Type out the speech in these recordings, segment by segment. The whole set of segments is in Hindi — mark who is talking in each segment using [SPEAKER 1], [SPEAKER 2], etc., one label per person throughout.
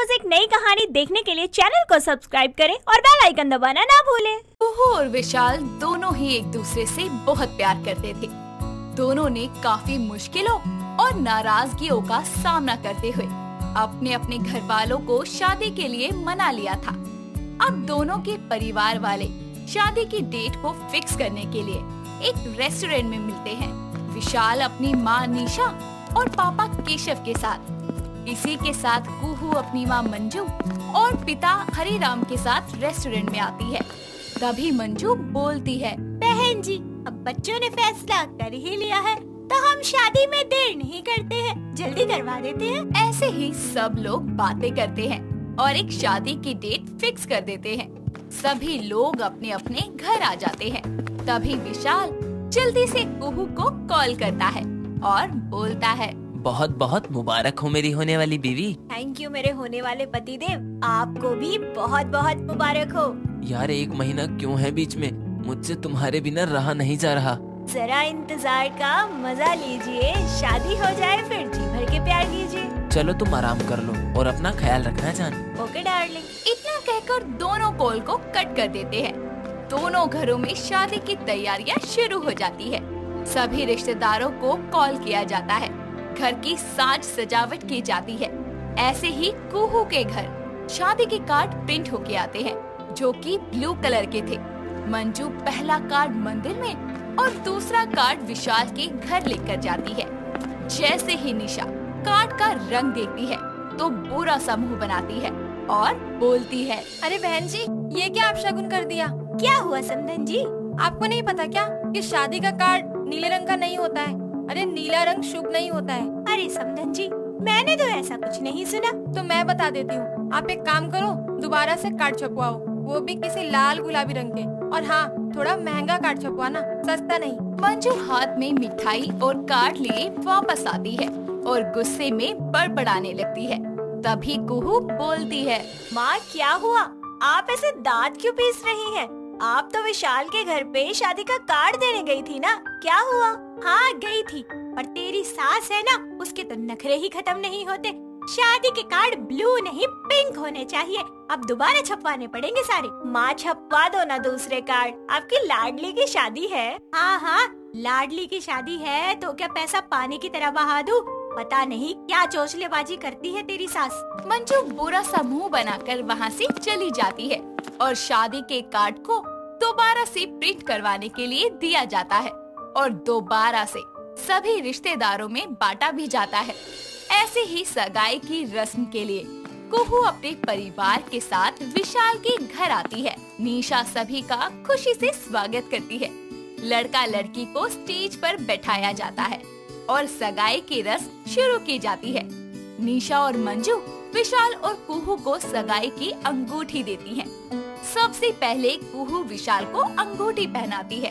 [SPEAKER 1] रोज एक नई कहानी देखने के लिए चैनल को सब्सक्राइब करें और बेल आइकन दबाना ना भूलें।
[SPEAKER 2] कुहू और विशाल दोनों ही एक दूसरे से बहुत प्यार करते थे। दोनों ने काफी मुश्किलों और नाराजगियों का सामना करते हुए अपने अपने घर वालों को शादी के लिए मना लिया था। अब दोनों के परिवार वाले शादी की डेट को फिक्स करने के लिए एक रेस्टोरेंट में मिलते हैं। विशाल अपनी माँ निशा और पापा केशव के साथ, इसी के साथ कुहू अपनी माँ मंजू और पिता हरिराम के साथ रेस्टोरेंट में आती है। तभी मंजू बोलती है,
[SPEAKER 1] बहन जी, अब बच्चों ने फैसला कर ही लिया है तो हम शादी में देर नहीं करते हैं, जल्दी करवा देते हैं।
[SPEAKER 2] ऐसे ही सब लोग बातें करते हैं और एक शादी की डेट फिक्स कर देते हैं। सभी लोग अपने अपने घर आ जाते हैं। तभी विशाल जल्दी से कुहू को कॉल करता है और बोलता है,
[SPEAKER 3] बहुत बहुत मुबारक हो मेरी होने वाली बीवी।
[SPEAKER 1] थैंक यू मेरे होने वाले पतिदेव, आपको भी बहुत बहुत मुबारक हो।
[SPEAKER 3] यार 1 महीना क्यों है बीच में, मुझसे तुम्हारे बिना रहा नहीं जा रहा।
[SPEAKER 1] जरा इंतजार का मजा लीजिए, शादी हो जाए फिर जी भर के प्यार कीजिए।
[SPEAKER 3] चलो तुम आराम कर लो और अपना ख्याल रखना जान।
[SPEAKER 1] Okay darling.
[SPEAKER 2] इतना कहकर दोनों कॉल को कट कर देते हैं। दोनों घरों में शादी की तैयारियां शुरू हो जाती है। सभी रिश्तेदारों को कॉल किया जाता है। घर की साज सजावट की जाती है। ऐसे ही कुहू के घर शादी के कार्ड प्रिंट होके आते हैं, जो कि ब्लू कलर के थे। मंजू पहला कार्ड मंदिर में और दूसरा कार्ड विशाल के घर लेकर जाती है। जैसे ही निशा कार्ड का रंग देखती है तो बुरा सा मुंह बनाती है और बोलती है,
[SPEAKER 4] अरे बहन जी, ये क्या आप शगुन कर दिया?
[SPEAKER 1] क्या हुआ समधन जी?
[SPEAKER 4] आपको नहीं पता क्या कि शादी का कार्ड नीले रंग का नहीं होता है? अरे नीला रंग शुभ नहीं होता है।
[SPEAKER 1] अरे समधन जी, मैंने तो ऐसा कुछ नहीं सुना।
[SPEAKER 4] तो मैं बता देती हूँ, आप एक काम करो, दोबारा से कार्ड छपवाओ, वो भी किसी लाल गुलाबी रंग के। और हाँ, थोड़ा महंगा कार्ड छपवाना, सस्ता नहीं।
[SPEAKER 2] मंजू हाथ में मिठाई और कार्ड लिए वापस आती है और गुस्से में बड़बड़ाने लगती है। तभी कुहू बोलती है,
[SPEAKER 1] माँ क्या हुआ? आप ऐसे दांत क्यों पीस रही हैं? आप तो विशाल के घर पे शादी का कार्ड देने गई थी ना, क्या हुआ? हाँ गई थी, पर तेरी सास है ना, उसके तो नखरे ही खत्म नहीं होते। शादी के कार्ड ब्लू नहीं पिंक होने चाहिए। अब दोबारा छपवाने पड़ेंगे सारे। माँ छपवा दो ना दूसरे कार्ड, आपकी लाडली की शादी है। हाँ हाँ, लाडली की शादी है तो क्या पैसा पानी की तरह बहा दूं? पता नहीं क्या चोचलेबाजी करती है तेरी सास।
[SPEAKER 2] मंजू बुरा सा मुंह बनाकर वहाँ से चली जाती है और शादी के कार्ड को दोबारा से प्रिंट करवाने के लिए दिया जाता है और दोबारा से सभी रिश्तेदारों में बांटा भी जाता है। ऐसे ही सगाई की रस्म के लिए कुहू अपने परिवार के साथ विशाल के घर आती है। निशा सभी का खुशी से स्वागत करती है। लड़का लड़की को स्टेज पर बैठाया जाता है और सगाई की रस्म शुरू की जाती है। निशा और मंजू विशाल और कुहू को सगाई की अंगूठी देती हैं। सबसे पहले कुहू विशाल को अंगूठी पहनाती है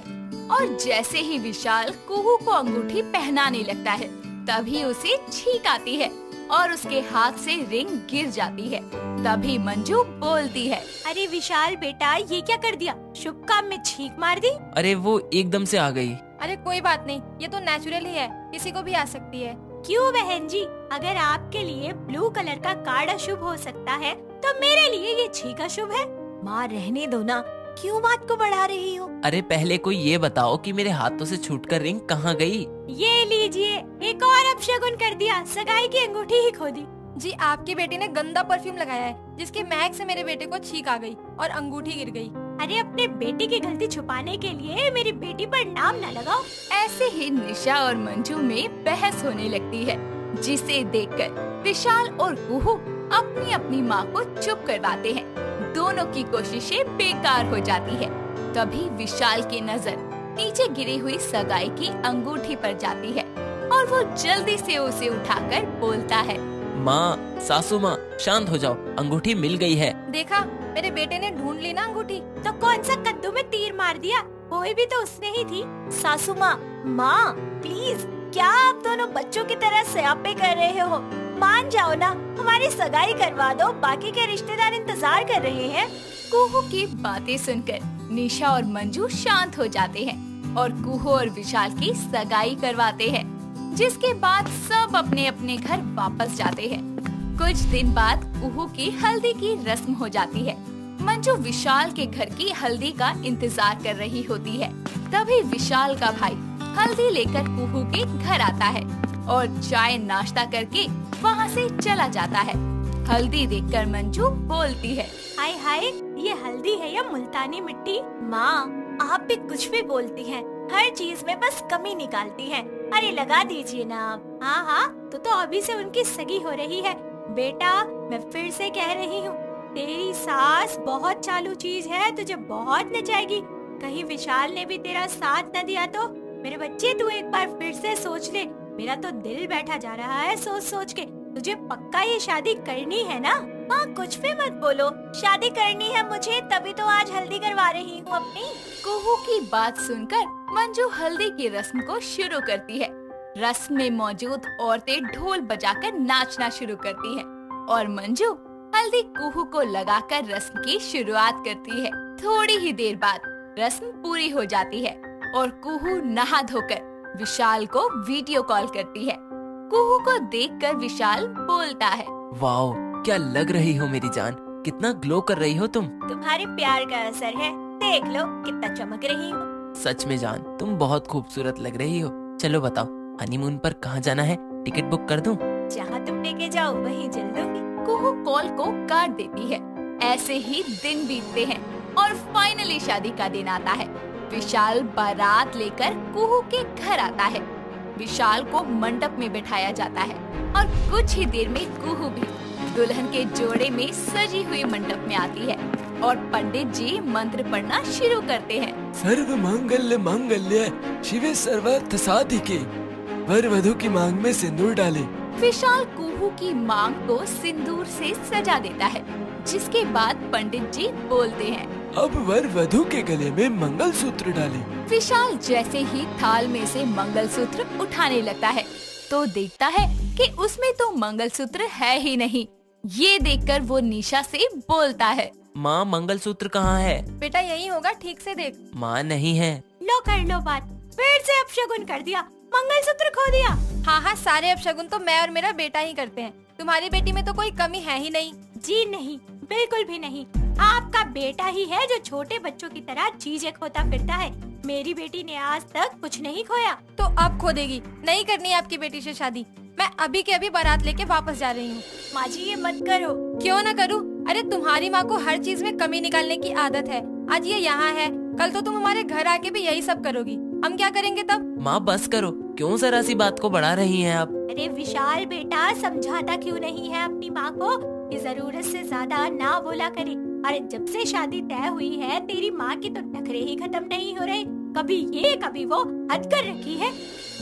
[SPEAKER 2] और जैसे ही विशाल कुहू को अंगूठी पहनाने लगता है, तभी उसे छींक आती है और उसके हाथ से रिंग गिर जाती है। तभी मंजू बोलती है,
[SPEAKER 1] अरे विशाल बेटा, ये क्या कर दिया? शुभ काम में छींक मार दी?
[SPEAKER 3] अरे वो एकदम से आ गई।
[SPEAKER 4] अरे कोई बात नहीं, ये तो नेचुरल ही है, किसी को भी आ सकती है।
[SPEAKER 1] क्यों बहन जी, अगर आपके लिए ब्लू कलर का कार्ड अशुभ हो सकता है तो मेरे लिए ये छींक अशुभ है। माँ रहने दो ना, क्यों बात को बढ़ा रही हो?
[SPEAKER 3] अरे पहले कोई ये बताओ कि मेरे हाथों से छूटकर रिंग कहाँ गई?
[SPEAKER 1] ये लीजिए, एक और अपशगुन कर दिया, सगाई की अंगूठी ही खो दी।
[SPEAKER 4] जी, आपकी बेटी ने गंदा परफ्यूम लगाया है, जिसकी महक से मेरे बेटे को छींक आ गई और अंगूठी गिर गई।
[SPEAKER 1] अरे अपने बेटी की गलती छुपाने के लिए मेरी बेटी पर नाम न लगाओ।
[SPEAKER 2] ऐसे ही निशा और मंजू में बहस होने लगती है, जिसे देखकर विशाल और कुहू अपनी अपनी माँ को चुप करवाते हैं। दोनों की कोशिशें बेकार हो जाती है। तभी विशाल की नजर नीचे गिरी हुई सगाई की अंगूठी पर जाती है और वो जल्दी से उसे उठाकर बोलता है,
[SPEAKER 3] माँ, सासू माँ, शांत हो जाओ, अंगूठी मिल गई है।
[SPEAKER 4] देखा, मेरे बेटे ने ढूंढ ली ना अंगूठी।
[SPEAKER 1] तो कौन सा कद्दू में तीर मार दिया? कोई भी तो उसने ही थी। सासू माँ, माँ प्लीज, क्या आप दोनों बच्चों की तरह स्यापे कर रहे हो? मान जाओ ना, हमारी सगाई करवा दो, बाकी के रिश्तेदार इंतजार कर रहे हैं।
[SPEAKER 2] कुहू की बातें सुनकर निशा और मंजू शांत हो जाते हैं और कुहू और विशाल की सगाई करवाते हैं, जिसके बाद सब अपने अपने घर वापस जाते हैं। कुछ दिन बाद कुहू की हल्दी की रस्म हो जाती है। मंजू विशाल के घर की हल्दी का इंतजार कर रही होती है। तभी विशाल का भाई हल्दी लेकर कुहू के घर आता है और चाय नाश्ता करके वहाँ से चला जाता है। हल्दी देखकर मंजू बोलती है,
[SPEAKER 1] हाय हाय, ये हल्दी है या मुल्तानी मिट्टी? माँ, आप भी कुछ भी बोलती हैं, हर चीज में बस कमी निकालती हैं। अरे लगा दीजिए ना आप। हाँ हाँ, तो अभी से उनकी सगी हो रही है। बेटा, मैं फिर से कह रही हूँ, तेरी सास बहुत चालू चीज है, तुझे बहुत नचाएगी। कहीं विशाल ने भी तेरा साथ न दिया तो? मेरे बच्चे, तू एक बार फिर से सोच ले। मेरा तो दिल बैठा जा रहा है सोच सोच के। तुझे पक्का ये शादी करनी है ना? माँ, कुछ भी मत बोलो, शादी करनी है मुझे, तभी तो आज हल्दी करवा रही हूँ अपनी।
[SPEAKER 2] कुहू की बात सुनकर मंजू हल्दी की रस्म को शुरू करती है। रस्म में मौजूद औरतें ढोल बजाकर नाचना शुरू करती हैं और मंजू हल्दी कुहू को लगाकर रस्म की शुरुआत करती है। थोड़ी ही देर बाद रस्म पूरी हो जाती है और कुहू नहा धोकर विशाल को वीडियो कॉल करती है। कुहू को देखकर विशाल बोलता है,
[SPEAKER 3] वाओ, क्या लग रही हो मेरी जान, कितना ग्लो कर रही हो तुम।
[SPEAKER 1] तुम्हारे प्यार का असर है, देख लो कितना चमक रही हो।
[SPEAKER 3] सच में जान, तुम बहुत खूबसूरत लग रही हो। चलो बताओ, हनीमून पर कहाँ जाना है? टिकट बुक कर दूं?
[SPEAKER 1] जहाँ तुम लेके जाओ वहीं चल दूंगी।
[SPEAKER 2] कुहू कॉल को काट देती है। ऐसे ही दिन बीतते हैं और फाइनली शादी का दिन आता है। विशाल बारात लेकर कुहू के घर आता है। विशाल को मंडप में बिठाया जाता है और कुछ ही देर में कुहू भी दुल्हन के जोड़े में सजी हुई मंडप में आती है और पंडित जी मंत्र पढ़ना शुरू करते हैं।
[SPEAKER 5] सर्व मांगल्य मांगल्य शिवे सर्वार्थ साधिके, वर वधु की मांग में सिंदूर डाले।
[SPEAKER 2] विशाल कुहू की मांग को सिंदूर से सजा देता है, जिसके बाद पंडित जी बोलते हैं,
[SPEAKER 5] अब वर वधु के गले में मंगलसूत्र डाले।
[SPEAKER 2] विशाल जैसे ही थाल में से मंगलसूत्र उठाने लगता है तो देखता है कि उसमें तो मंगलसूत्र है ही नहीं। ये देखकर वो निशा से बोलता है,
[SPEAKER 3] माँ, मंगलसूत्र कहाँ है?
[SPEAKER 4] बेटा यही होगा, ठीक से देख।
[SPEAKER 3] माँ, नहीं है।
[SPEAKER 1] लो कर लो बात, फिर से अपशगुन कर दिया, मंगलसूत्र खो दिया।
[SPEAKER 4] हाँ हाँ, सारे अपशगुन तो मैं और मेरा बेटा ही करते हैं। तुम्हारी बेटी में तो कोई कमी है ही नहीं।
[SPEAKER 1] जी नहीं, बिल्कुल भी नहीं। आपका बेटा ही है जो छोटे बच्चों की तरह चीजें खोता फिरता है। मेरी बेटी ने आज तक कुछ नहीं खोया।
[SPEAKER 4] तो अब खो देगी। नहीं करनी है आपकी बेटी से शादी। मैं अभी के अभी बारात लेके वापस जा रही हूँ।
[SPEAKER 1] माँ जी, ये मत करो।
[SPEAKER 4] क्यों ना करूँ? अरे तुम्हारी माँ को हर चीज में कमी निकालने की आदत है। आज ये यहाँ है, कल तो तुम हमारे घर आके भी यही सब करोगी। हम क्या करेंगे तब?
[SPEAKER 3] माँ, बस करो, क्यों जरा सी बात को बढ़ा रही हैं आप?
[SPEAKER 1] अरे विशाल बेटा, समझाता क्यों नहीं है अपनी माँ को कि जरूरत से ज्यादा ना बोला करे। अरे जब से शादी तय हुई है, तेरी माँ की तो नखरे ही खत्म नहीं हो रहे। कभी ये कभी वो, हद कर रखी है।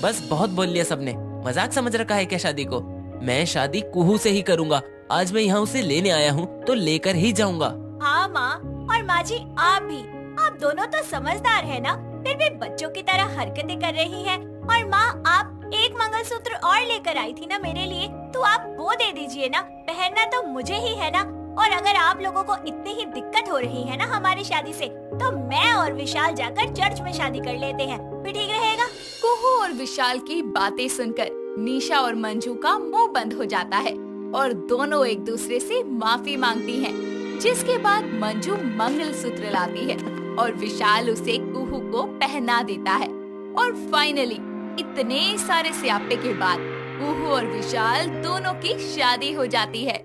[SPEAKER 3] बस बहुत बोल लिया सबने। मजाक समझ रखा है क्या शादी को? मैं शादी कुहू से ही करूँगा। आज मैं यहाँ उसे लेने आया हूँ तो लेकर ही जाऊँगा।
[SPEAKER 1] हाँ माँ, और माँ जी आप भी। आप दोनों तो समझदार है ना, फिर भी बच्चों की तरह हरकतें कर रही हैं। और माँ, आप एक मंगलसूत्र और लेकर आई थी ना मेरे लिए, तो आप वो दे दीजिए ना। पहनना तो मुझे ही है ना। और अगर आप लोगों को इतनी ही दिक्कत हो रही है ना हमारी शादी से, तो मैं और विशाल जाकर चर्च में शादी कर लेते हैं, फिर ठीक रहेगा।
[SPEAKER 2] कुहू और विशाल की बातें सुनकर निशा और मंजू का मुंह बंद हो जाता है और दोनों एक दूसरे से माफी मांगती हैं। जिसके बाद मंजू मंगलसूत्र लाती है और विशाल उसे कुहू को पहना देता है। और फाइनली इतने सारे स्यापे के बाद कुहू और विशाल दोनों की शादी हो जाती है।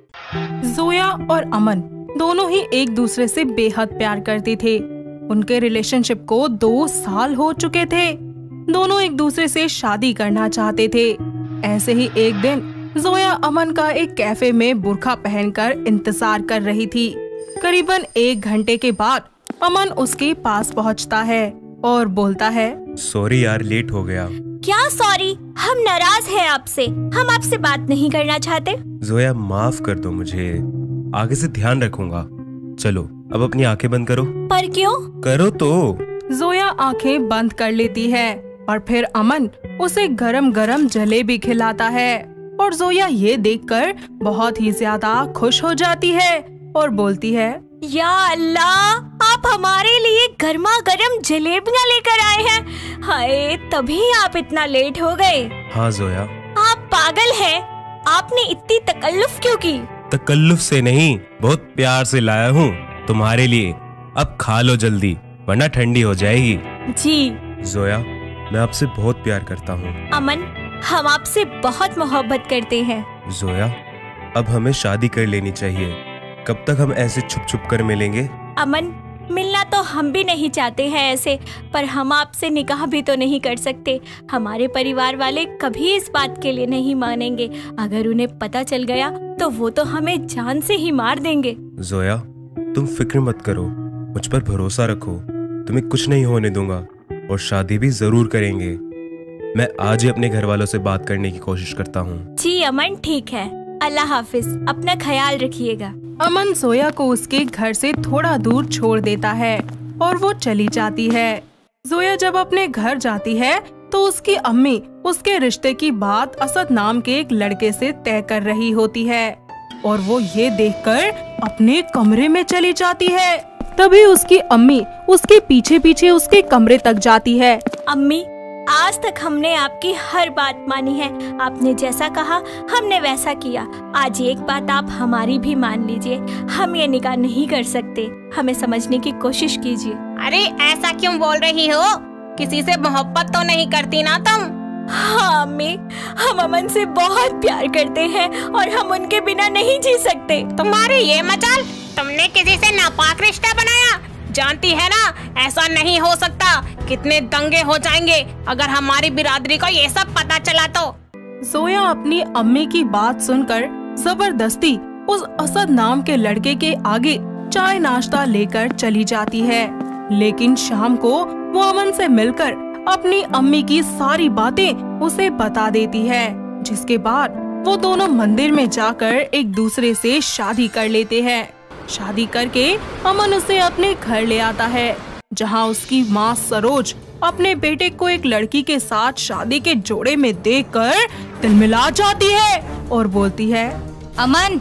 [SPEAKER 6] जोया और अमन दोनों ही एक दूसरे से बेहद प्यार करते थे। उनके रिलेशनशिप को 2 साल हो चुके थे। दोनों एक दूसरे से शादी करना चाहते थे। ऐसे ही एक दिन जोया अमन का एक कैफे में बुर्का पहनकर इंतजार कर रही थी। करीबन 1 घंटे के बाद अमन उसके पास पहुंचता है और बोलता है,
[SPEAKER 7] सॉरी यार, लेट हो गया।
[SPEAKER 1] क्या सॉरी? हम नाराज हैं आपसे, हम आपसे बात नहीं करना चाहते।
[SPEAKER 7] जोया, माफ कर दो मुझे, आगे से ध्यान रखूंगा। चलो अब अपनी आंखें बंद करो।
[SPEAKER 1] पर क्यों?
[SPEAKER 7] करो तो।
[SPEAKER 6] जोया आंखें बंद कर लेती है और फिर अमन उसे गरम गरम जलेबी खिलाता है और जोया ये देखकर बहुत ही ज्यादा खुश हो जाती है और बोलती है,
[SPEAKER 1] या अल्लाह, आप हमारे लिए गर्मा गर्म जलेबियाँ लेकर आए हैं। हाय, तभी आप इतना लेट हो गए।
[SPEAKER 7] हाँ जोया।
[SPEAKER 1] आप पागल हैं। आपने इतनी तकल्लुफ क्यों की?
[SPEAKER 7] तकल्लुफ से नहीं, बहुत प्यार से लाया हूँ तुम्हारे लिए। अब खा लो जल्दी, वरना ठंडी हो जाएगी।
[SPEAKER 1] जी
[SPEAKER 7] जोया, मैं आपसे बहुत प्यार करता हूँ।
[SPEAKER 1] अमन, हम आपसे बहुत मोहब्बत करते हैं।
[SPEAKER 7] जोया, अब हमें शादी कर लेनी चाहिए। कब तक हम ऐसे छुप छुप कर मिलेंगे?
[SPEAKER 1] अमन, मिलना तो हम भी नहीं चाहते हैं ऐसे, पर हम आपसे निकाह भी तो नहीं कर सकते। हमारे परिवार वाले कभी इस बात के लिए नहीं मानेंगे। अगर उन्हें पता चल गया तो वो तो हमें जान से ही मार देंगे।
[SPEAKER 7] जोया, तुम फिक्र मत करो, मुझ पर भरोसा रखो। तुम्हें कुछ नहीं होने दूंगा और शादी भी जरूर करेंगे। मैं आज ही अपने घर वालों से बात करने की कोशिश करता हूँ।
[SPEAKER 1] जी अमन, ठीक है। अल्लाह हाफिज, अपना ख्याल रखिएगा।
[SPEAKER 6] अमन जोया को उसके घर से थोड़ा दूर छोड़ देता है और वो चली जाती है। जोया जब अपने घर जाती है तो उसकी अम्मी उसके रिश्ते की बात असद नाम के एक लड़के से तय कर रही होती है और वो ये देखकर अपने कमरे में चली जाती है। तभी उसकी अम्मी उसके पीछे पीछे उसके कमरे तक जाती है।
[SPEAKER 1] अम्मी, आज तक हमने आपकी हर बात मानी है। आपने जैसा कहा हमने वैसा किया। आज एक बात आप हमारी भी मान लीजिए, हम ये निकाह नहीं कर सकते। हमें समझने की कोशिश कीजिए।
[SPEAKER 4] अरे ऐसा क्यों बोल रही हो? किसी से मोहब्बत तो नहीं करती ना तुम?
[SPEAKER 1] हाँ अम्मी, हम अमन से बहुत प्यार करते हैं और हम उनके बिना नहीं जी सकते।
[SPEAKER 4] तुम्हारी ये मजाल, तुमने किसी से नापाक रिश्ता बनाया? जानती है ना ऐसा नहीं हो सकता। कितने दंगे हो जाएंगे अगर हमारी बिरादरी को ये सब पता चला तो।
[SPEAKER 6] जोया अपनी अम्मी की बात सुनकर जबरदस्ती उस असद नाम के लड़के के आगे चाय नाश्ता लेकर चली जाती है। लेकिन शाम को वो अमन से मिलकर अपनी अम्मी की सारी बातें उसे बता देती है, जिसके बाद वो दोनों मंदिर में जाकर एक दूसरे से शादी कर लेते हैं। शादी करके अमन उसे अपने घर ले आता है, जहां उसकी माँ सरोज अपने बेटे को एक लड़की के साथ शादी के जोड़े में देखकर तिलमिला जाती है और बोलती है,
[SPEAKER 2] अमन,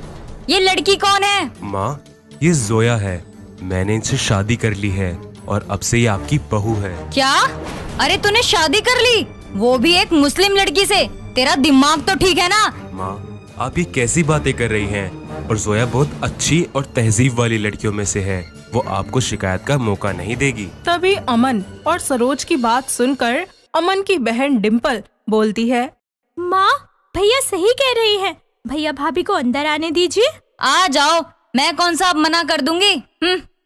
[SPEAKER 2] ये लड़की कौन है?
[SPEAKER 7] माँ, ये जोया है। मैंने इनसे शादी कर ली है और अब से ये आपकी बहू है।
[SPEAKER 2] क्या? अरे तूने शादी कर ली, वो भी एक मुस्लिम लड़की से? तेरा दिमाग तो ठीक है ना?
[SPEAKER 7] माँ, आप ये कैसी बातें कर रही हैं? और जोया बहुत अच्छी और तहजीब वाली लड़कियों में से है। वो आपको शिकायत का मौका नहीं देगी।
[SPEAKER 6] तभी अमन और सरोज की बात सुनकर अमन की बहन डिम्पल बोलती है,
[SPEAKER 1] माँ, भैया सही कह रही हैं। भैया भाभी को अंदर आने दीजिए।
[SPEAKER 2] आ जाओ, मैं कौन सा अब मना कर दूंगी।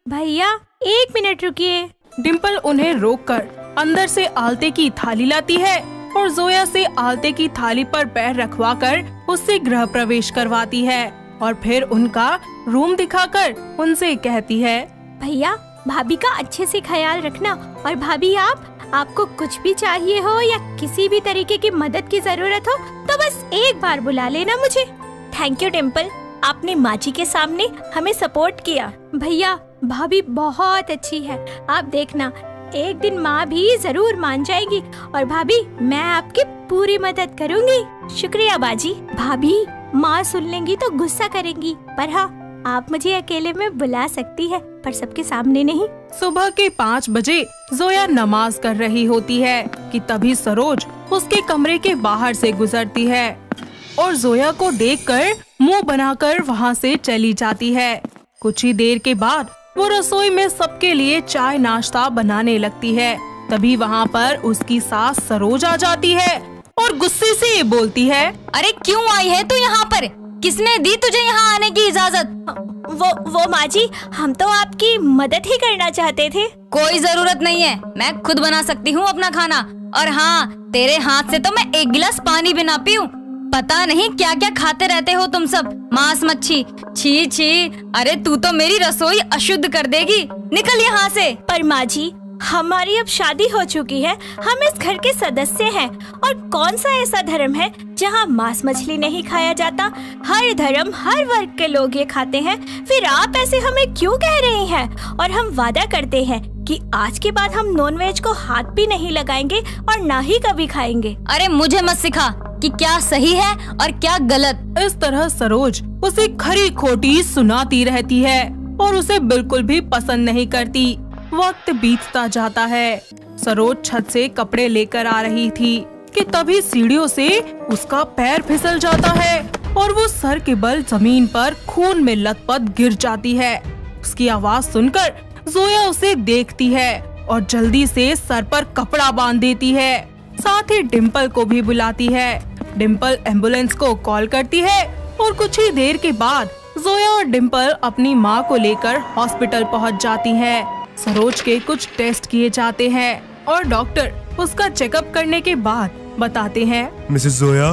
[SPEAKER 1] भैया 1 मिनट रुकिए।
[SPEAKER 6] डिम्पल उन्हें रोककर अंदर से आलते की थाली लाती है और जोया से आलते की थाली पर पैर रखवाकर उससे गृह प्रवेश करवाती है और फिर उनका रूम दिखाकर उनसे कहती है,
[SPEAKER 1] भैया भाभी का अच्छे से ख्याल रखना। और भाभी आपको कुछ भी चाहिए हो या किसी भी तरीके की मदद की जरूरत हो तो बस एक बार बुला लेना मुझे। थैंक यू डिम्पल, आपने माँ जी के सामने हमें सपोर्ट किया। भैया भाभी बहुत अच्छी है, आप देखना एक दिन माँ भी जरूर मान जाएगी। और भाभी, मैं आपकी पूरी मदद करूँगी। शुक्रिया बाजी। भाभी, माँ सुन लेंगी तो गुस्सा करेंगी, पर हाँ, आप मुझे अकेले में बुला सकती है, पर सबके सामने नहीं।
[SPEAKER 6] सुबह के 5 बजे जोया नमाज कर रही होती है कि तभी सरोज उसके कमरे के बाहर से गुजरती है और जोया को देखकर मुंह बनाकर वहाँ से चली जाती है। कुछ ही देर के बाद वो रसोई में सबके लिए चाय नाश्ता बनाने लगती है। तभी वहाँ पर उसकी सास सरोज आ जाती है और गुस्से से बोलती है,
[SPEAKER 2] अरे क्यों आई है तू यहाँ पर? किसने दी तुझे यहाँ आने की इजाजत?
[SPEAKER 1] वो माँ जी, हम तो आपकी मदद ही करना चाहते थे।
[SPEAKER 2] कोई जरूरत नहीं है, मैं खुद बना सकती हूँ अपना खाना। और हाँ, तेरे हाथ से तो मैं एक गिलास पानी भी ना पीऊं। पता नहीं क्या क्या खाते रहते हो तुम सब, मांस मच्छी। छी छी, अरे तू तो मेरी रसोई अशुद्ध कर देगी, निकल यहाँ से।
[SPEAKER 1] पर माँ जी, हमारी अब शादी हो चुकी है, हम इस घर के सदस्य हैं और कौन सा ऐसा धर्म है जहाँ मांस मछली नहीं खाया जाता? हर धर्म, हर वर्ग के लोग ये खाते हैं। फिर आप ऐसे हमें क्यों कह रही हैं? और हम वादा करते हैं कि आज के बाद हम नॉनवेज को हाथ भी नहीं लगाएंगे और ना ही कभी खाएंगे।
[SPEAKER 2] अरे मुझे मत सिखा कि क्या सही है और क्या गलत।
[SPEAKER 6] इस तरह सरोज उसे खरी खोटी सुनाती रहती है और उसे बिल्कुल भी पसंद नहीं करती। वक्त बीतता जाता है। सरोज छत से कपड़े लेकर आ रही थी कि तभी सीढ़ियों से उसका पैर फिसल जाता है और वो सर के बल जमीन पर खून में लथपथ गिर जाती है। उसकी आवाज सुनकर जोया उसे देखती है और जल्दी से सर पर कपड़ा बांध देती है। साथ ही डिम्पल को भी बुलाती है। डिम्पल एम्बुलेंस को कॉल करती है और कुछ ही देर के बाद जोया और डिम्पल अपनी माँ को लेकर हॉस्पिटल पहुँच जाती है। सरोज के कुछ टेस्ट किए जाते हैं और डॉक्टर उसका चेकअप करने के बाद बताते हैं,
[SPEAKER 7] मिसेस जोया,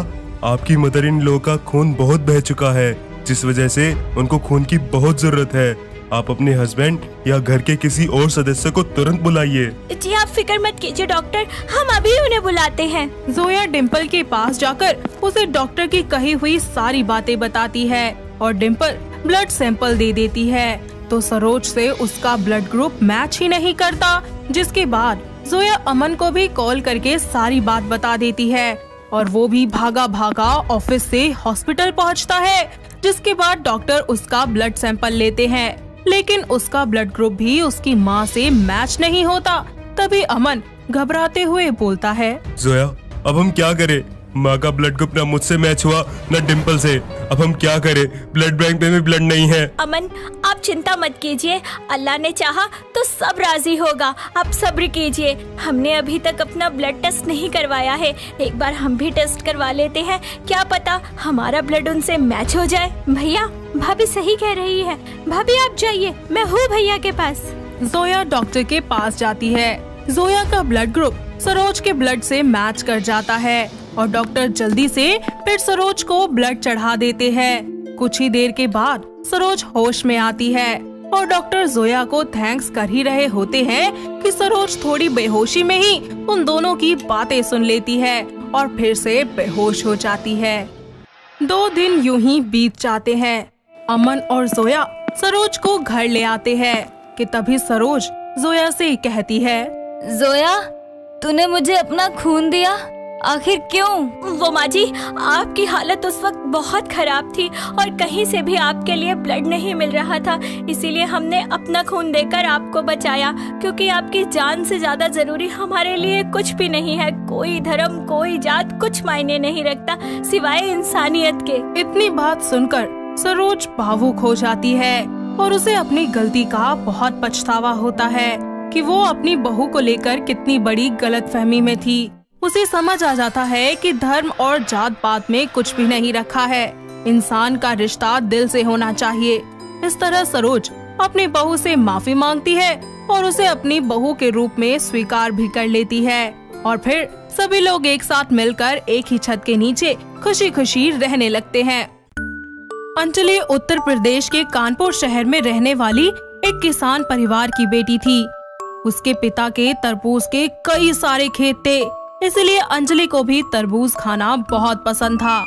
[SPEAKER 7] आपकी मदर इन लॉ का खून बहुत बह चुका है, जिस वजह से उनको खून की बहुत जरूरत है। आप अपने हस्बैंड या घर के किसी और सदस्य को तुरंत बुलाइए।
[SPEAKER 1] जी आप फिक्र मत कीजिए डॉक्टर, हम अभी उन्हें बुलाते हैं।
[SPEAKER 6] जोया डिम्पल के पास जाकर उसे डॉक्टर की कही हुई सारी बातें बताती है और डिम्पल ब्लड सैंपल दे देती है तो सरोज से उसका ब्लड ग्रुप मैच ही नहीं करता। जिसके बाद जोया अमन को भी कॉल करके सारी बात बता देती है और वो भी भागा भागा ऑफिस से हॉस्पिटल पहुंचता है। जिसके बाद डॉक्टर उसका ब्लड सैंपल लेते हैं, लेकिन उसका ब्लड ग्रुप भी उसकी माँ से मैच नहीं होता। तभी अमन घबराते हुए बोलता है,
[SPEAKER 7] जोया, अब हम क्या करें? माँ का ब्लड ग्रुप न मुझसे मैच हुआ न डिम्पल से। अब हम क्या करें? ब्लड बैंक में भी ब्लड नहीं है।
[SPEAKER 1] अमन आप चिंता मत कीजिए, अल्लाह ने चाहा तो सब राजी होगा। आप सब्र कीजिए, हमने अभी तक अपना ब्लड टेस्ट नहीं करवाया है, एक बार हम भी टेस्ट करवा लेते हैं, क्या पता हमारा ब्लड उनसे मैच हो जाए। भैया भाभी सही कह रही है, भाभी आप जाइए, मैं हूँ भैया के पास।
[SPEAKER 6] जोया डॉक्टर के पास जाती है। जोया का ब्लड ग्रुप सरोज के ब्लड से मैच कर जाता है और डॉक्टर जल्दी से फिर सरोज को ब्लड चढ़ा देते हैं। कुछ ही देर के बाद सरोज होश में आती है और डॉक्टर जोया को थैंक्स कर ही रहे होते हैं कि सरोज थोड़ी बेहोशी में ही उन दोनों की बातें सुन लेती है और फिर से बेहोश हो जाती है। 2 दिन यूं ही बीत जाते हैं। अमन और जोया सरोज को घर ले आते हैं कि तभी सरोज जोया से कहती है,
[SPEAKER 8] जोया, तूने मुझे अपना खून दिया, आखिर क्यों?
[SPEAKER 1] वो माँ जी, आपकी हालत उस वक्त बहुत खराब थी और कहीं से भी आपके लिए ब्लड नहीं मिल रहा था, इसीलिए हमने अपना खून देकर आपको बचाया, क्योंकि आपकी जान से ज्यादा जरूरी हमारे लिए कुछ भी नहीं है। कोई धर्म, कोई जात कुछ मायने नहीं रखता सिवाय इंसानियत के।
[SPEAKER 6] इतनी बात सुनकर सरोज भावुक हो जाती है और उसे अपनी गलती का बहुत पछतावा होता है कि वो अपनी बहू को लेकर कितनी बड़ी गलतफहमी में थी। उसे समझ आ जाता है कि धर्म और जात पात में कुछ भी नहीं रखा है, इंसान का रिश्ता दिल से होना चाहिए। इस तरह सरोज अपनी बहू से माफी मांगती है और उसे अपनी बहू के रूप में स्वीकार भी कर लेती है और फिर सभी लोग एक साथ मिलकर एक ही छत के नीचे खुशी खुशी रहने लगते हैं। अंजलि उत्तर प्रदेश के कानपुर शहर में रहने वाली एक किसान परिवार की बेटी थी। उसके पिता के तरबूज के कई सारे खेत थे, इसलिए अंजलि को भी तरबूज खाना बहुत पसंद था।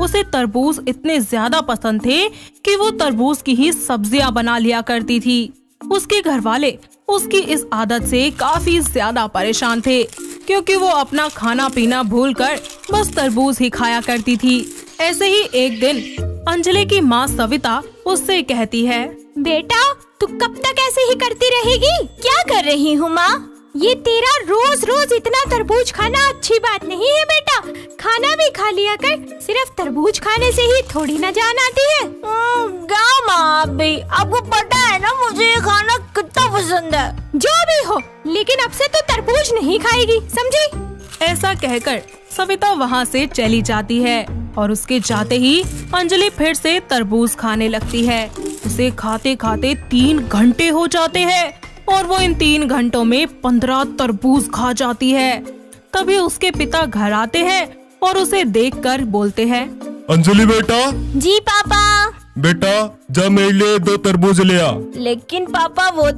[SPEAKER 6] उसे तरबूज इतने ज्यादा पसंद थे कि वो तरबूज की ही सब्जियां बना लिया करती थी। उसके घर वाले उसकी इस आदत से काफी ज्यादा परेशान थे, क्योंकि वो अपना खाना पीना भूलकर बस तरबूज ही खाया करती थी। ऐसे ही एक दिन अंजलि की माँ सविता उससे कहती है,
[SPEAKER 1] बेटा तू कब तक ऐसे ही करती रहेगी? क्या कर रही हूँ माँ? ये तेरा रोज रोज इतना तरबूज खाना अच्छी बात नहीं है बेटा, खाना भी खा लिया कर, सिर्फ तरबूज खाने से ही थोड़ी ना जान आती है।
[SPEAKER 8] क्या माँ भी, आपको पता है ना मुझे ये खाना कितना पसंद है।
[SPEAKER 1] जो भी हो, लेकिन अब से तो तरबूज नहीं खाएगी, समझी?
[SPEAKER 6] ऐसा कहकर सविता वहाँ से चली जाती है और उसके जाते ही अंजलि फिर से तरबूज खाने लगती है। उसे खाते खाते 3 घंटे हो जाते हैं और वो इन 3 घंटों में 15 तरबूज खा जाती है। तभी उसके पिता घर आते हैं और उसे देखकर बोलते हैं,
[SPEAKER 7] अंजलि बेटा।
[SPEAKER 1] जी पापा।
[SPEAKER 7] बेटा जा मेरे लिए 2 तरबूज ले आ।
[SPEAKER 1] लेकिन पापा वो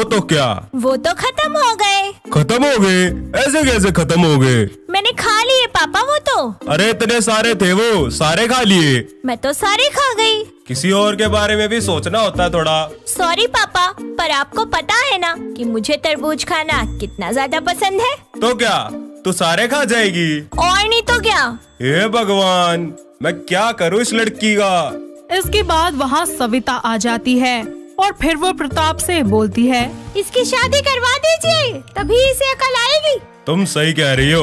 [SPEAKER 1] तो
[SPEAKER 7] क्या?
[SPEAKER 1] वो तो खत्म हो गए।
[SPEAKER 7] खत्म हो गए? ऐसे कैसे खत्म हो गए?
[SPEAKER 1] मैंने खा लिए पापा वो तो।
[SPEAKER 7] अरे इतने सारे थे, वो सारे खा लिए?
[SPEAKER 1] मैं तो सारे खा गई।
[SPEAKER 7] किसी और के बारे में भी सोचना होता है थोड़ा।
[SPEAKER 1] सॉरी पापा, पर आपको पता है ना कि मुझे तरबूज खाना कितना ज्यादा पसंद है।
[SPEAKER 7] तो क्या तू सारे खा जाएगी?
[SPEAKER 1] और नहीं तो क्या।
[SPEAKER 7] हे भगवान, मैं क्या करूँ इस लड़की का।
[SPEAKER 6] इसके बाद वहाँ सविता आ जाती है और फिर वो प्रताप से बोलती है,
[SPEAKER 1] इसकी शादी करवा दीजिए, तभी इसे अकल आएगी।
[SPEAKER 7] तुम सही कह रही हो,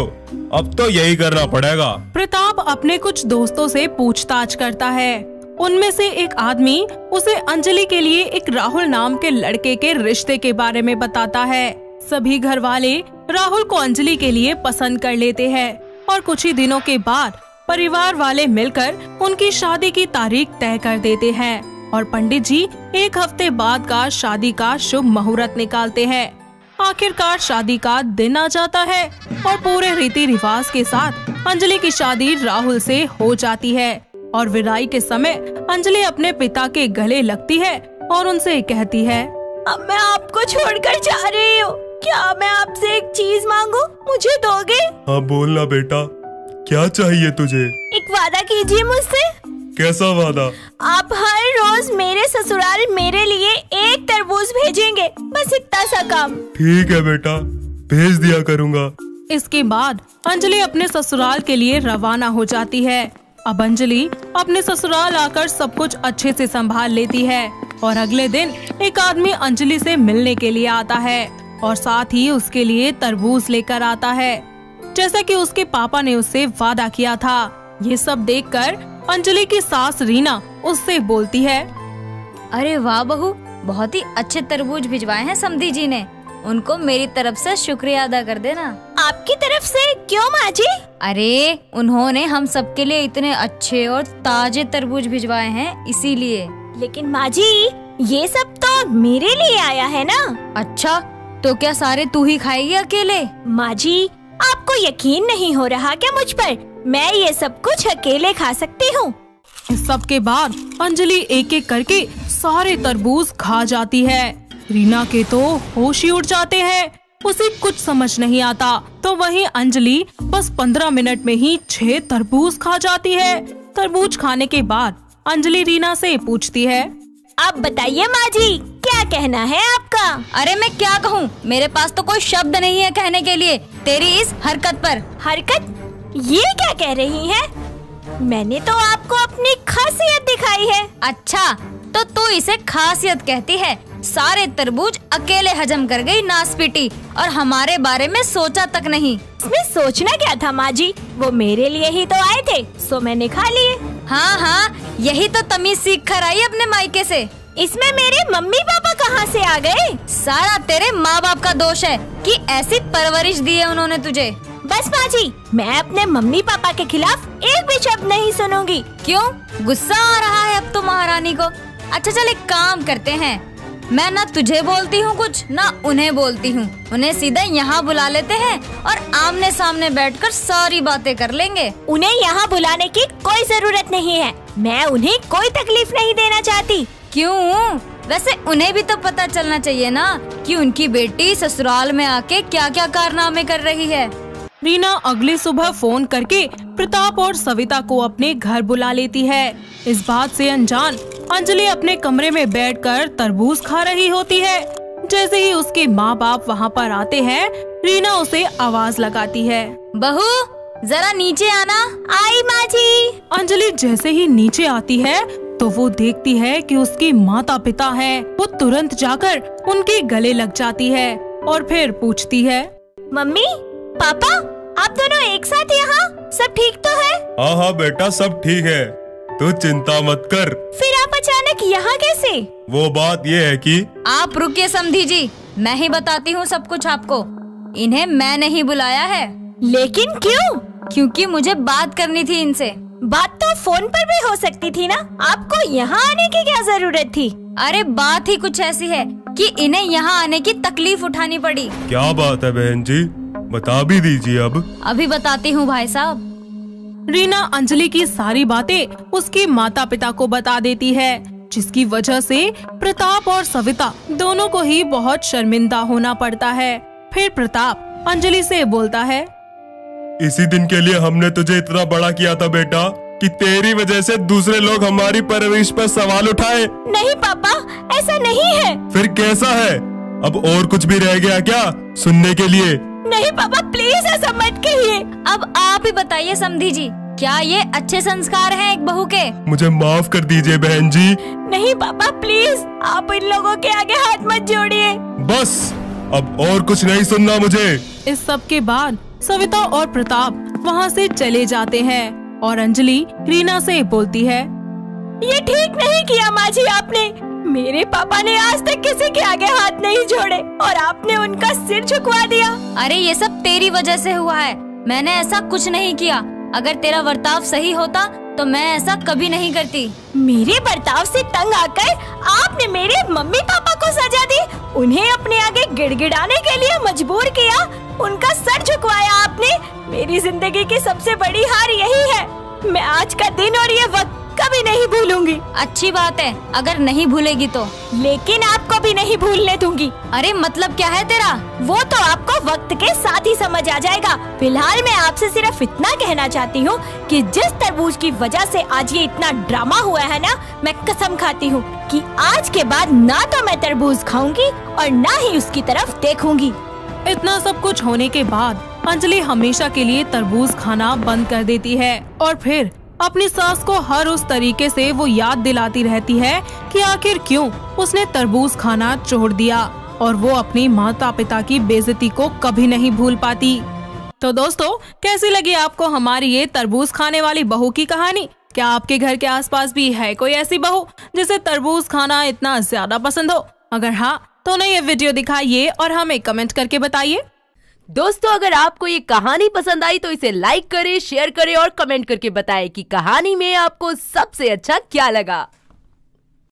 [SPEAKER 7] अब तो यही करना पड़ेगा।
[SPEAKER 6] प्रताप अपने कुछ दोस्तों से पूछताछ करता है। उनमें से एक आदमी उसे अंजलि के लिए एक राहुल नाम के लड़के के रिश्ते के बारे में बताता है। सभी घर वाले राहुल को अंजलि के लिए पसंद कर लेते हैं और कुछ ही दिनों के बाद परिवार वाले मिलकर उनकी शादी की तारीख तय कर देते हैं और पंडित जी 1 हफ्ते बाद का शादी का शुभ मुहूर्त निकालते हैं। आखिरकार शादी का दिन आ जाता है और पूरे रीति रिवाज के साथ अंजलि की शादी राहुल से हो जाती है और विदाई के समय अंजलि अपने पिता के गले लगती है और उनसे कहती है,
[SPEAKER 1] अब मैं आपको छोड़कर जा रही हूँ, क्या मैं आपसे एक चीज मांगू, मुझे दोगे?
[SPEAKER 7] हाँ बोलना बेटा, क्या चाहिए तुझे?
[SPEAKER 1] एक वादा कीजिए मुझसे।
[SPEAKER 7] कैसा वादा?
[SPEAKER 1] आप हर रोज मेरे ससुराल मेरे लिए 1 तरबूज भेजेंगे, बस इतना सा काम।
[SPEAKER 7] ठीक है बेटा, भेज दिया करूँगा।
[SPEAKER 6] इसके बाद अंजलि अपने ससुराल के लिए रवाना हो जाती है। अब अंजलि अपने ससुराल आकर सब कुछ अच्छे से संभाल लेती है और अगले दिन एक आदमी अंजलि से मिलने के लिए आता है और साथ ही उसके लिए तरबूज लेकर आता है, जैसा कि उसके पापा ने उससे वादा किया था। ये सब देखकर अंजलि की सास रीना उससे बोलती है,
[SPEAKER 8] अरे वाह बहू, बहुत ही अच्छे तरबूज भिजवाए हैं समधी जी ने, उनको मेरी तरफ से शुक्रिया अदा कर देना।
[SPEAKER 1] आपकी तरफ से क्यों माँ जी?
[SPEAKER 8] अरे उन्होंने हम सबके लिए इतने अच्छे और ताजे तरबूज भिजवाए हैं इसीलिए।
[SPEAKER 1] लेकिन माँ जी ये सब तो मेरे लिए आया है ना।
[SPEAKER 8] अच्छा, तो क्या सारे तू ही खाएगी अकेले?
[SPEAKER 1] माँ जी आपको यकीन नहीं हो रहा क्या मुझ पर? मैं ये सब कुछ अकेले खा सकती हूँ।
[SPEAKER 6] इस सब के बाद अंजलि एक एक करके सारे तरबूज खा जाती है। रीना के तो होश ही उड़ जाते हैं, उसे कुछ समझ नहीं आता। तो वहीं अंजलि बस 15 मिनट में ही 6 तरबूज खा जाती है। तरबूज खाने के बाद अंजलि रीना से पूछती है,
[SPEAKER 1] आप बताइए माँ जी क्या कहना है आपका?
[SPEAKER 8] अरे मैं क्या कहूँ, मेरे पास तो कोई शब्द नहीं है कहने के लिए तेरी इस हरकत पर।
[SPEAKER 1] हरकत? ये क्या कह रही है? मैंने तो आपको अपनी खासियत दिखाई है।
[SPEAKER 8] अच्छा, तो तू इसे खासियत कहती है? सारे तरबूज अकेले हजम कर गई नासपीटी और हमारे बारे में सोचा तक नहीं।
[SPEAKER 1] इसमें सोचना क्या था माँ जी, वो मेरे लिए ही तो आए थे, सो मैंने खा लिए।
[SPEAKER 8] हाँ हाँ, यही तो तमीज सीख कर आई अपने मायके से।
[SPEAKER 1] इसमें मेरे मम्मी पापा कहाँ से आ गए?
[SPEAKER 8] सारा तेरे माँ बाप का दोष है कि ऐसी परवरिश दी है उन्होंने तुझे।
[SPEAKER 1] बस माँ जी, मैं अपने मम्मी पापा के खिलाफ एक भी शब्द नहीं सुनूंगी।
[SPEAKER 8] क्यों, गुस्सा आ रहा है अब तो महारानी को? अच्छा चल एक काम करते हैं, मैं ना तुझे बोलती हूँ कुछ ना उन्हें बोलती हूँ, उन्हें सीधा यहाँ बुला लेते हैं और आमने सामने बैठकर सारी बातें कर लेंगे।
[SPEAKER 1] उन्हें यहाँ बुलाने की कोई जरूरत नहीं है, मैं उन्हें कोई तकलीफ नहीं देना चाहती।
[SPEAKER 8] क्यों? वैसे उन्हें भी तो पता चलना चाहिए ना कि उनकी बेटी ससुराल में आके क्या क्या कारनामे कर रही है।
[SPEAKER 6] रीना अगली सुबह फोन करके प्रताप और सविता को अपने घर बुला लेती है। इस बात से अनजान अंजलि अपने कमरे में बैठकर तरबूज खा रही होती है। जैसे ही उसके माँ बाप वहाँ पर आते हैं, रीना उसे आवाज लगाती है,
[SPEAKER 8] बहू जरा नीचे आना।
[SPEAKER 1] आई माँ जी।
[SPEAKER 6] अंजलि जैसे ही नीचे आती है तो वो देखती है कि उसके माता पिता हैं। वो तुरंत जाकर उनके गले लग जाती है और फिर पूछती है,
[SPEAKER 1] मम्मी पापा आप दोनों एक साथ यहाँ, सब ठीक तो है?
[SPEAKER 7] हाँ हाँ बेटा, सब ठीक है, तू चिंता मत कर।
[SPEAKER 1] फिर आप अचानक यहाँ कैसे?
[SPEAKER 7] वो बात ये है कि
[SPEAKER 8] आप रुकिए समधी जी, मैं ही बताती हूँ सब कुछ आपको। इन्हें मैं नहीं बुलाया है।
[SPEAKER 1] लेकिन क्यों?
[SPEAKER 8] क्योंकि मुझे बात करनी थी इनसे।
[SPEAKER 1] बात तो फोन पर भी हो सकती थी ना, आपको यहाँ आने की क्या जरूरत थी?
[SPEAKER 8] अरे बात ही कुछ ऐसी है कि इन्हें यहाँ आने की तकलीफ उठानी पड़ी।
[SPEAKER 7] क्या बात है बहन जी, बता भी दीजिए। अब
[SPEAKER 8] अभी बताती हूँ भाई साहब।
[SPEAKER 6] रीना अंजलि की सारी बातें उसके माता पिता को बता देती है, जिसकी वजह से प्रताप और सविता दोनों को ही बहुत शर्मिंदा होना पड़ता है। फिर प्रताप अंजलि से बोलता है,
[SPEAKER 7] इसी दिन के लिए हमने तुझे इतना बड़ा किया था बेटा कि तेरी वजह से दूसरे लोग हमारी परवरिश पर सवाल उठाए।
[SPEAKER 1] नहीं पापा, ऐसा नहीं है।
[SPEAKER 7] फिर कैसा है? अब और कुछ भी रह गया क्या सुनने के लिए?
[SPEAKER 1] नहीं पापा प्लीज ऐसा मत कहिए।
[SPEAKER 8] अब आप ही बताइए समधी जी, क्या ये अच्छे संस्कार हैं एक बहू के?
[SPEAKER 7] मुझे माफ कर दीजिए बहन जी।
[SPEAKER 1] नहीं पापा प्लीज, आप इन लोगों के आगे हाथ मत जोड़िए।
[SPEAKER 7] बस अब और कुछ नहीं सुनना मुझे।
[SPEAKER 6] इस सब के बाद सविता और प्रताप वहाँ से चले जाते हैं और अंजलि रीना से बोलती है,
[SPEAKER 1] ये ठीक नहीं किया माँ जी आपने। मेरे पापा ने आज तक किसी के आगे हाथ नहीं जोड़े और आपने उनका सिर झुकवा दिया।
[SPEAKER 8] अरे ये सब तेरी वजह से हुआ है, मैंने ऐसा कुछ नहीं किया। अगर तेरा बर्ताव सही होता तो मैं ऐसा कभी नहीं करती।
[SPEAKER 1] मेरे बर्ताव से तंग आकर आपने मेरे मम्मी पापा को सजा दी, उन्हें अपने आगे गिड़गिड़ाने के लिए मजबूर किया, उनका सर झुकवाया आपने। मेरी जिंदगी की सबसे बड़ी हार यही है। मैं आज का दिन और ये वक्त कभी नहीं भूलूंगी।
[SPEAKER 8] अच्छी बात है, अगर नहीं भूलेगी तो।
[SPEAKER 1] लेकिन आपको भी नहीं भूलने दूंगी।
[SPEAKER 8] अरे मतलब क्या है तेरा?
[SPEAKER 1] वो तो आपको वक्त के साथ ही समझ आ जाएगा। फिलहाल मैं आपसे सिर्फ इतना कहना चाहती हूँ कि जिस तरबूज की वजह से आज ये इतना ड्रामा हुआ है ना, मैं कसम खाती हूँ कि आज के बाद ना तो मैं तरबूज खाऊंगी और ना ही उसकी तरफ देखूंगी।
[SPEAKER 6] इतना सब कुछ होने के बाद अंजलि हमेशा के लिए तरबूज खाना बंद कर देती है और फिर अपनी सास को हर उस तरीके से वो याद दिलाती रहती है कि आखिर क्यों उसने तरबूज खाना छोड़ दिया और वो अपनी माता पिता की बेइज्जती को कभी नहीं भूल पाती। तो दोस्तों, कैसी लगी आपको हमारी ये तरबूज खाने वाली बहू की कहानी? क्या आपके घर के आसपास भी है कोई ऐसी बहू जिसे तरबूज खाना इतना ज्यादा पसंद हो? अगर हाँ तो उन्हें ये वीडियो दिखाइए और हमें कमेंट करके बताइए।
[SPEAKER 9] दोस्तों, अगर आपको ये कहानी पसंद आई तो इसे लाइक करें, शेयर करें और कमेंट करके बताएं कि कहानी में आपको सबसे अच्छा क्या लगा।